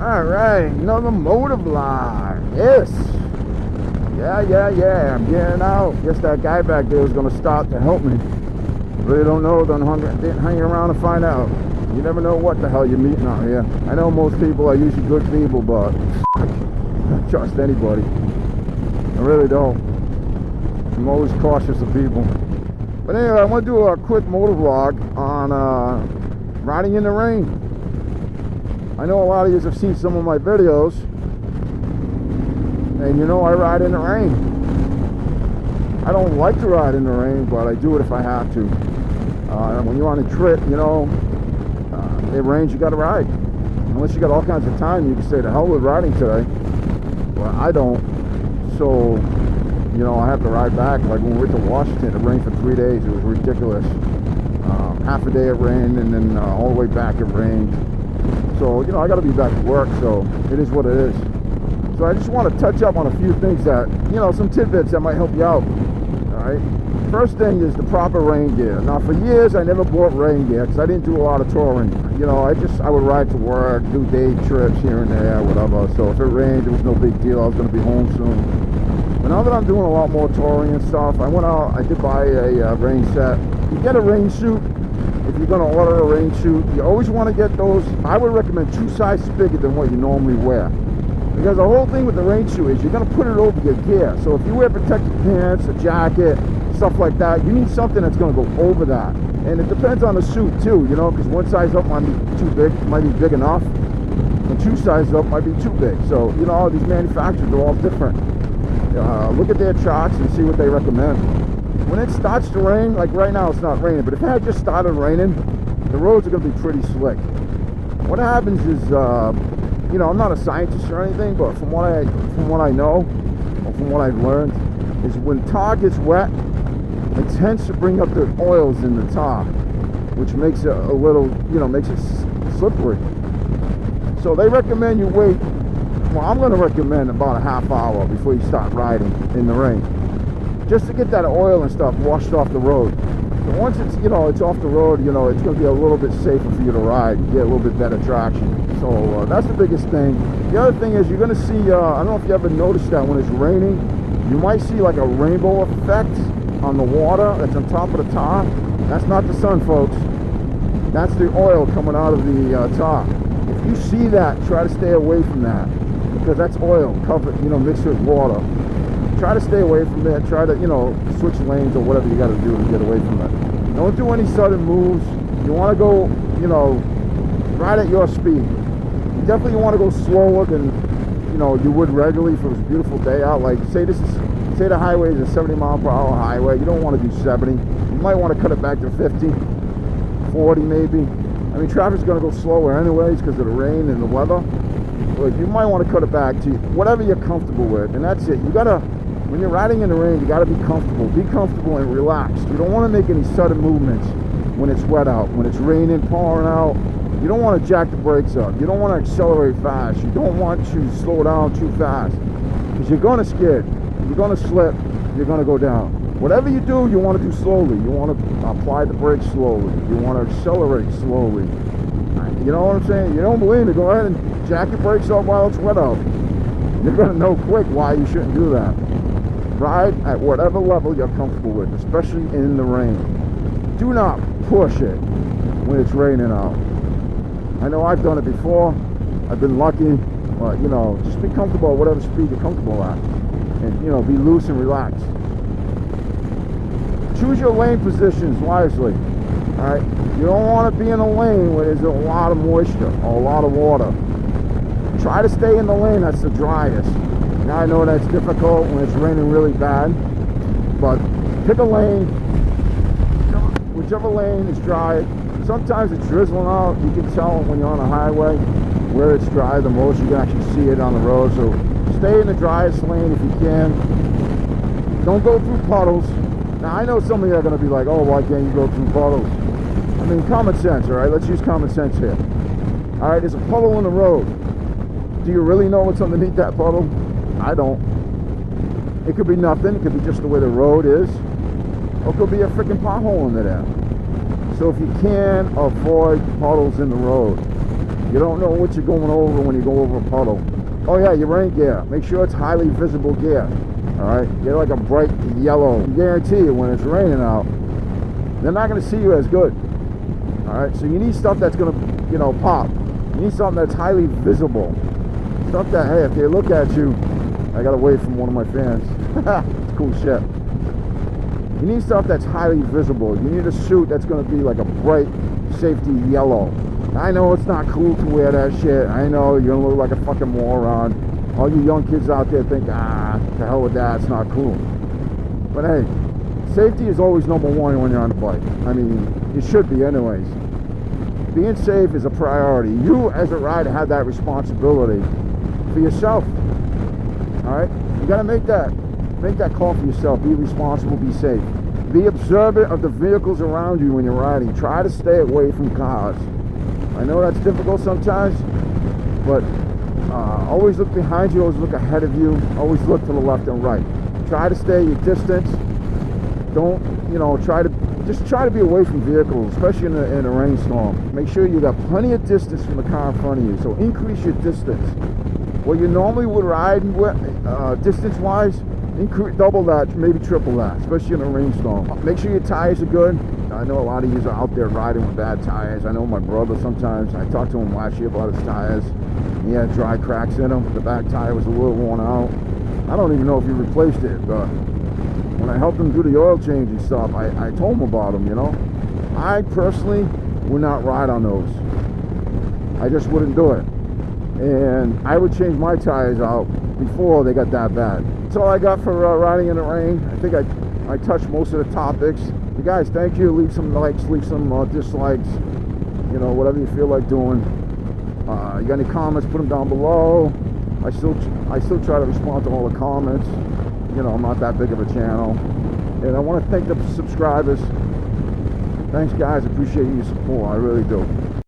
Alright, another motor vlog. Yes. Yeah. I'm getting out. Guess that guy back there was gonna stop to help me. Really don't know, didn't hang around to find out. You never know what the hell you're meeting out here. I know most people are usually good people, but I don't trust anybody. I really don't. I'm always cautious of people. But anyway, I want to do a quick motor vlog on riding in the rain. I know a lot of you have seen some of my videos, and you know I ride in the rain. I don't like to ride in the rain, but I do it if I have to. When you're on a trip, you know, it rains, you got to ride. Unless you got all kinds of time, you can say, the hell with riding today. Well, I don't. So, you know, I have to ride back. Like when we went to Washington, it rained for 3 days. It was ridiculous. Half a day it rained, and then all the way back it rained. So, you know, I got to be back to work, so it is what it is. So I just want to touch up on a few things that, you know, some tidbits that might help you out. All right. First thing is the proper rain gear. Now, for years, I never bought rain gear because I didn't do a lot of touring. You know, I would ride to work, do day trips here and there, whatever. So if it rained, it was no big deal. I was going to be home soon. But now that I'm doing a lot more touring and stuff, I went out, I did buy a rain set. You get a rain suit. If you're going to order a rain suit, you always want to get those. I would recommend 2 sizes bigger than what you normally wear. Because the whole thing with the rain suit is you're going to put it over your gear. So if you wear protective pants, a jacket, stuff like that, you need something that's going to go over that. And it depends on the suit too, you know, because 1 size up might be too big, might be big enough. And 2 sizes up might be too big. So, you know, these manufacturers are all different. Look at their charts and see what they recommend. When it starts to rain, like right now it's not raining, but if it had just started raining, the roads are going to be pretty slick. What happens is, you know, I'm not a scientist or anything, but from what I know, or from what I've learned, is when tar gets wet, it tends to bring up the oils in the tar, which makes it a little, you know, makes it slippery. So they recommend you wait. Well, I'm going to recommend about a half hour before you start riding in the rain, just to get that oil and stuff washed off the road. And once it's, you know, it's off the road, you know, it's going to be a little bit safer for you to ride, get a little bit better traction. So that's the biggest thing. The other thing is you're going to see, I don't know if you ever noticed that when it's raining, you might see like a rainbow effect on the water that's on top of the tar. That's not the sun, folks. That's the oil coming out of the tar. If you see that, try to stay away from that, because that's oil covered, you know, mixed with water. Try to stay away from that. Try to, you know, switch lanes or whatever you got to do to get away from it. Don't do any sudden moves. You want to go, you know, right at your speed. You definitely want to go slower than, you know, you would regularly if it was a beautiful day out. Like, say the highway is a 70-mile-per-hour highway. You don't want to do 70. You might want to cut it back to 50, 40 maybe. I mean, traffic's going to go slower anyways because of the rain and the weather. But you might want to cut it back to whatever you're comfortable with. And that's it. You got to, when you're riding in the rain, you got to be comfortable. Be comfortable and relaxed. You don't want to make any sudden movements when it's wet out, when it's raining, pouring out. You don't want to jack the brakes up. You don't want to accelerate fast. You don't want to slow down too fast, because you're going to skid. You're going to slip. You're going to go down. Whatever you do, you want to do slowly. You want to apply the brakes slowly. You want to accelerate slowly. You know what I'm saying? You don't believe me? Go ahead and jack your brakes up while it's wet out. You're going to know quick why you shouldn't do that. Ride at whatever level you're comfortable with, especially in the rain. Do not push it when it's raining out. I know I've done it before. I've been lucky. But, you know, just be comfortable at whatever speed you're comfortable at. And, you know, be loose and relaxed. Choose your lane positions wisely. All right? You don't want to be in a lane where there's a lot of moisture or a lot of water. Try to stay in the lane that's the driest. Now I know that's difficult when it's raining really bad, but pick a lane, whichever lane is dry. Sometimes it's drizzling out. You can tell when you're on a highway where it's dry the most. You can actually see it on the road. So stay in the driest lane if you can. Don't go through puddles. Now I know some of you are going to be like, oh, why can't you go through puddles? I mean, common sense, all right? Let's use common sense here. All right, there's a puddle in the road. Do you really know what's underneath that puddle? I don't. It could be nothing. It could be just the way the road is. Or it could be a freaking pothole under there. So if you can, avoid puddles in the road. You don't know what you're going over when you go over a puddle. Oh yeah, your rain gear. Make sure it's highly visible gear. Alright? Get like a bright yellow. I guarantee you when it's raining out, they're not going to see you as good. Alright? So you need stuff that's going to, you know, pop. You need something that's highly visible. Stuff that, hey, if they look at you, I got away from one of my fans. It's cool shit. You need stuff that's highly visible. You need a suit that's going to be like a bright safety yellow. I know it's not cool to wear that shit. I know you're going to look like a fucking moron. All you young kids out there think, to hell with that, it's not cool. But hey, safety is always number one when you're on the bike. I mean, it should be anyways. Being safe is a priority. You, as a rider, have that responsibility for yourself. Alright? You gotta make that call for yourself. Be responsible, be safe. Be observant of the vehicles around you when you're riding. Try to stay away from cars. I know that's difficult sometimes, but always look behind you, always look ahead of you, always look to the left and right. Try to stay your distance. Don't, you know, try to be away from vehicles, especially in a rainstorm. Make sure you got plenty of distance from the car in front of you, so increase your distance. What you normally would ride distance-wise, double that, maybe triple that, especially in a rainstorm. Make sure your tires are good. I know a lot of you are out there riding with bad tires. I know my brother sometimes. I talked to him last year about his tires. He had dry cracks in them. The back tire was a little worn out. I don't even know if he replaced it, but when I helped him do the oil change and stuff, I told him about them, you know. I personally would not ride on those. I just wouldn't do it. And I would change my tires out before they got that bad. That's all I got for riding in the rain. I think I touched most of the topics. You guys, thank you. Leave some likes, leave some dislikes. You know, whatever you feel like doing. You got any comments, put them down below. I still try to respond to all the comments. You know, I'm not that big of a channel. And I want to thank the subscribers. Thanks, guys. Appreciate your support. I really do.